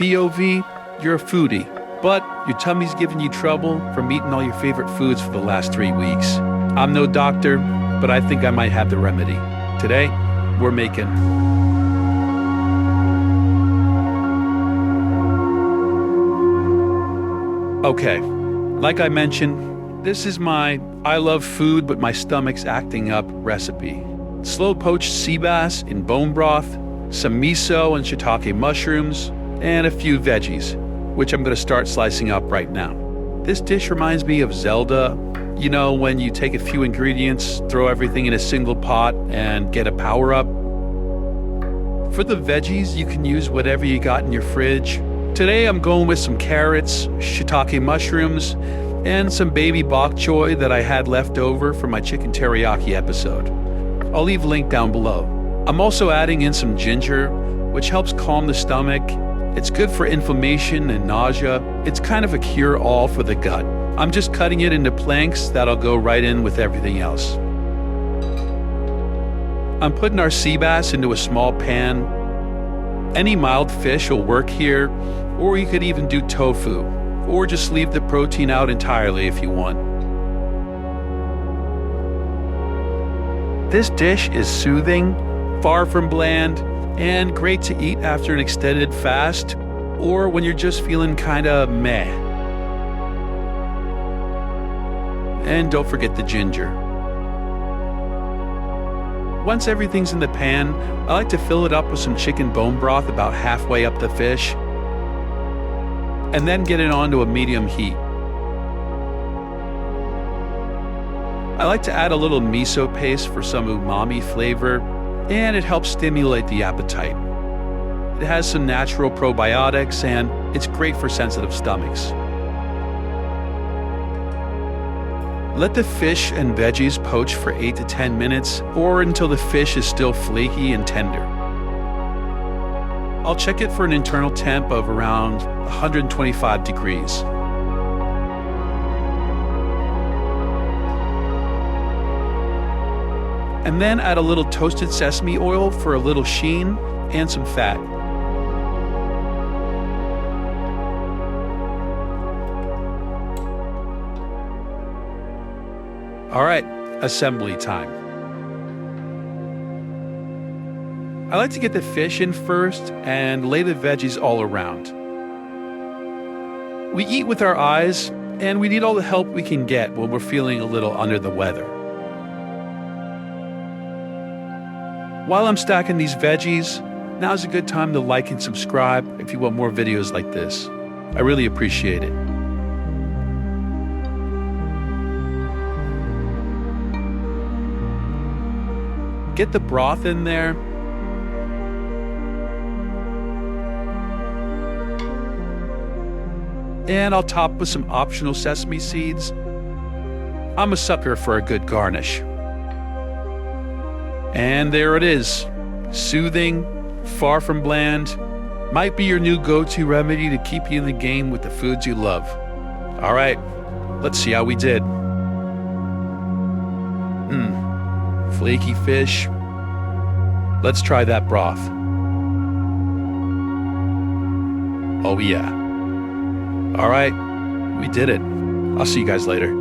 POV, you're a foodie, but your tummy's giving you trouble from eating all your favorite foods for the last 3 weeks. I'm no doctor, but I think I might have the remedy. Today, we're making Okay, like I mentioned, this is my I love food but my stomach's acting up recipe. Slow poached sea bass in bone broth, some miso and shiitake mushrooms, and a few veggies, which I'm going to start slicing up right now. This dish reminds me of Zelda. You know, when you take a few ingredients, throw everything in a single pot, and get a power-up. For the veggies, you can use whatever you got in your fridge. Today I'm going with some carrots, shiitake mushrooms, and some baby bok choy that I had left over from my chicken teriyaki episode. I'll leave a link down below. I'm also adding in some ginger, which helps calm the stomach. It's good for inflammation and nausea. It's kind of a cure-all for the gut. I'm just cutting it into planks that'll go right in with everything else. I'm putting our sea bass into a small pan. Any mild fish will work here, or you could even do tofu, or just leave the protein out entirely if you want. This dish is soothing, far from bland, and great to eat after an extended fast, or when you're just feeling kinda meh. And don't forget the ginger. Once everything's in the pan, I like to fill it up with some chicken bone broth about halfway up the fish, and then get it onto a medium heat. I like to add a little miso paste for some umami flavor, and it helps stimulate the appetite. It has some natural probiotics, and it's great for sensitive stomachs. Let the fish and veggies poach for 8 to 10 minutes, or until the fish is still flaky and tender. I'll check it for an internal temp of around 125 degrees. And then add a little toasted sesame oil for a little sheen and some fat. All right, assembly time. I like to get the fish in first and lay the veggies all around. We eat with our eyes, and we need all the help we can get when we're feeling a little under the weather. While I'm stacking these veggies, now's a good time to like and subscribe if you want more videos like this. I really appreciate it. Get the broth in there. And I'll top with some optional sesame seeds. I'm a sucker for a good garnish. And there it is. Soothing, far from bland. Might be your new go-to remedy to keep you in the game with the foods you love. All right, let's see how we did. Flaky fish. Let's try that broth. Oh yeah. All right, we did it. I'll see you guys later.